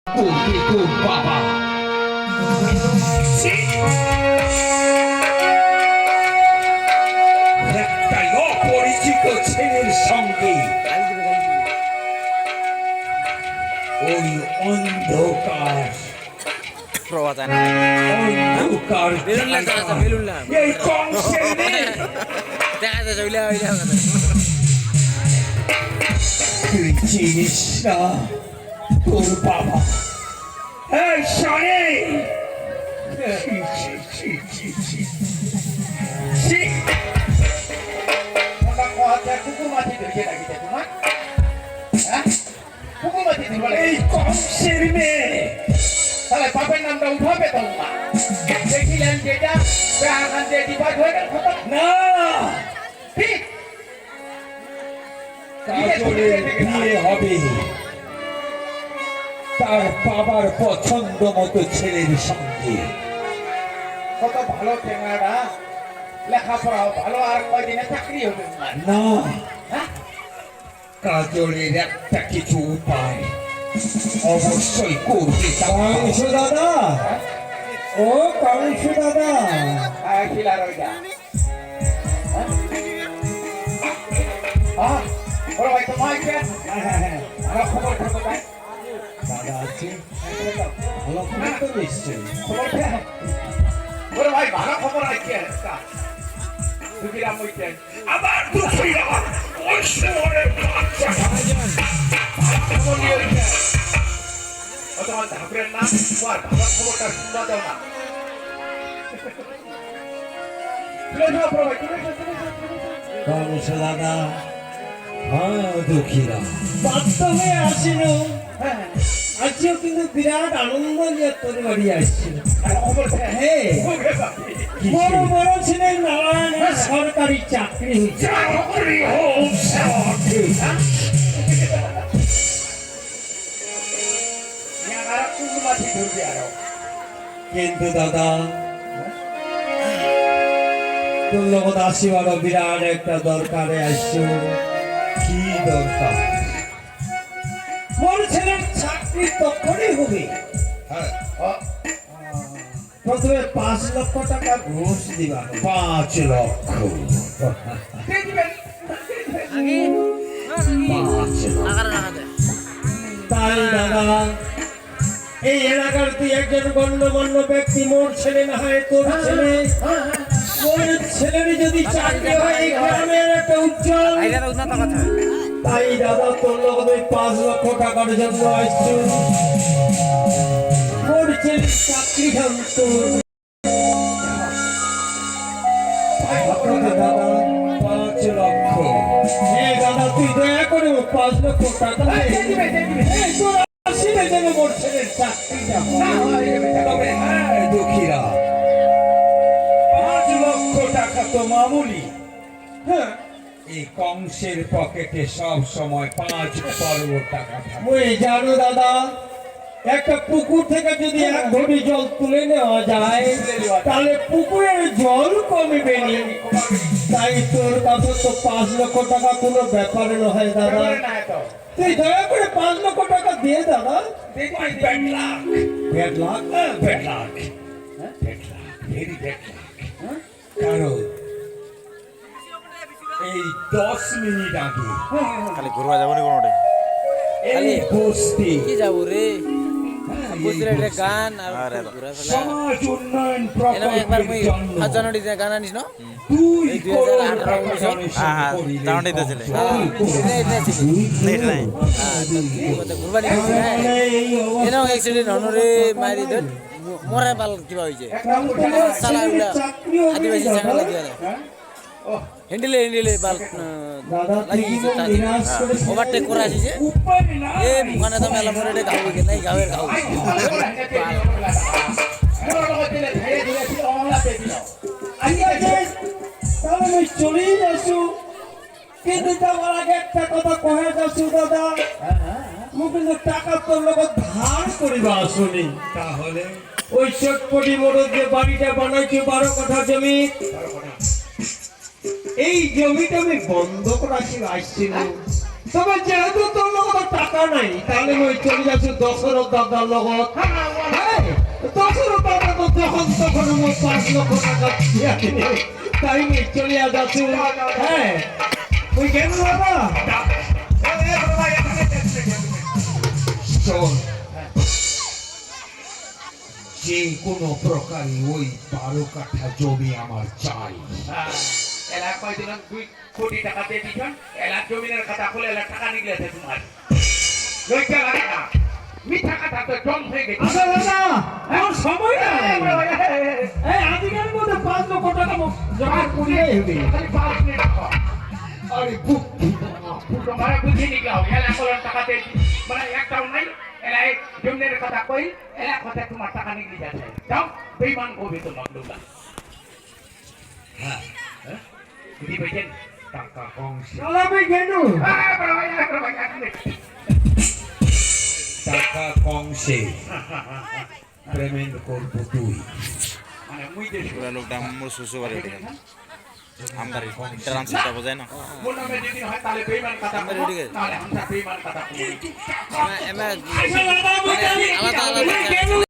তোর বাবা একটা অপরিচিত ছেলের সঙ্গে ওই অন্ধকার এই কংসের তুই চিনিস না তোর বাবা এই শোনে এই কংসের মেয়ে তাহলে বাপের নামটা উঠাবে তো না দেখিলেন যেটা ডিভাইড হয়ে গেল না ঠিক কাজলের বিয়ে হবে তার বাবার পছন্দ মতো ছেলের সঙ্গে। কত ভালো টেঙ্গারা লেখাপড়াও ভালো আর কয়দিনে চাকরি হবে না হ্যাঁ কাজলের একটা কিছু উপায় অবশ্যই করতে কংস দাদা ও কংস দাদা খিলার ওইটা ওরা ভাই তোমার আমার খবর খবর ভাই দাদা আছে ভালো খবর তো নিশ্চয়ই খবর ওরা ভাই ভালো খবর আছে দুঃখীরাম হইতেন আবার দুঃখীরাম ওই শহরের বাচ্চা খবর নিয়ে হইতেন ও তোমার ধাপড়ের নাম তোমার ভালো খবরটা শুনবা দাও না কংস দাদা হ্যাঁ দুঃখীরাম বাধ্য হয়ে আসিল আজও কিন্তু বিরাট আনন্দ নিয়ে তোর বাড়ি আসছিল হ্যাঁ বড় বড় ছেলে নারায়ণের সরকারি চাকরি কিন্তু দাদা তোর লগত আসিবার বিরাট একটা দরকারে আসছো কি দরকার মোর ছেলের চাকরি তখনই হবে প্রথমে 5 লক্ষ টাকা ঘুষ দিবা 5 লক্ষ 5 লক্ষ তাই দাদা এই এলাকার তুই একজন গণ্যমান্য ব্যক্তি মোর ছেলে না হয় তোর ছেলে মোর ছেলের যদি চাকরি হয় এই গ্রামের একটা উজ্জ্বল তাই দাদা তোর লগত 5 লক্ষ টাকার জন্য আসছো মোর ছেলের চাকরি শান্ত দাদা 5 লক্ষ হ্যাঁ দাদা তুই দয়া করে 5 লক্ষ টাকা মোর ছেলের চাকরিটা তবে হ্যাঁ দুঃখীরা 5 লক্ষ টাকা তো মামুলি হ্যাঁ এই কংসের পকেটে সব সময় 5 টাকা ওই জানো দাদা একটা পুকুর থেকে যদি 1 ঘটি জল তুলে নেওয়া যায় তাহলে পুকুরের জল কমবে না তাই তোর কাছে তো 5 লক্ষ টাকা কোনো ব্যাপার নয় দাদা তুই দয়া করে 5 লক্ষ টাকা দিয়ে দাদা কারণ এই 10 মিনিট আগে খালি ঘুরবা যাবো নি কোনোটা এই বস্তি কি যাবো রে এই গান আর সমাজ উন্নয়ন একবার প্রকল্পের জন্য 5 জানুয়ারিতে গান আনিস না 2 কোটি 2018 হ্যাঁ তাহলে দিতেছিলে নেট নাই ঘুরবানি এনে অ্যাক্সিডেন্ট হনরে মারি ধর মরে পাল কিবা হইছে সালা উলা আদিবাসী জায়গা লাগিয়া হ্যান্ডেলে বাল লাগিয়েছে ওভারটেক করা আছে যে এ মুখানে তো মেলা মরে গাও গে নাই গাওয়ের গাও তাহলে চলেই যাচ্ছু কিন্তু যাওয়ার আগে একটা কথা কহে যাচ্ছু দাদা মুখ কিন্তু টাকা তোর লগত ধার করিবা আসুনি তাহলে ওই চটপটি মোড় যে বাড়িটা বানাইছি 12 কাঠা জমি এই জমিটা আমি বন্ধক রাখি আসছিল তবে যেহেতু তোর লগত টাকা নাই তাহলে মই চলে যাচ্ছি দশরথ দাদার লগত হ্যাঁ, দশরথ দাদা তো যখন তখন মই 5 লক্ষ টাকা দিয়া দিলে তাই মই চলে যাচ্ছি হ্যাঁ ওই কেন দাদা শোন যে কোনো প্রকারে ওই 12 কাঠা জমি আমার চাই এলা কয়দিন 2 কোটি টাকা দিয়ে দিছেন এলা জমিনের খাতা খুলে এলা টাকা নিগলেছে তোমার লইতে লাগে না মিঠা কথা তো জম হয়ে গেছে আচ্ছা দাদা এখন সময় নাই এই আজকের মধ্যে 5 লক্ষ টাকা জমা করিয়ে হবে খালি 5 মিনিট রাখো আরে বুক তোমার বুঝি নিগলাও এলা কলন টাকা দিয়ে মানে একটাও নাই এলা এই জমিনের কথা কই এলা কথা তোমার টাকা নিগলি যাচ্ছে যাও বেঈমান কবি তো মগলুলা হ্যাঁ বুঝি পেয়েছেন টাকা কংস চালাবে কেন টাকা কংসে পেমেন্ট করবো তুই মানে মুই যে পুরা লোকটা আমার শ্বশুর বাড়ি উঠে গেল আমার ট্রান্সফারটা বোঝায় না মোর নামে যদি হয় তাহলে বেঈমান কথা আমার বলবো, এদিকে। নাহলে আমরা বেঈমান কথা বলবো। আলাদা আলাদা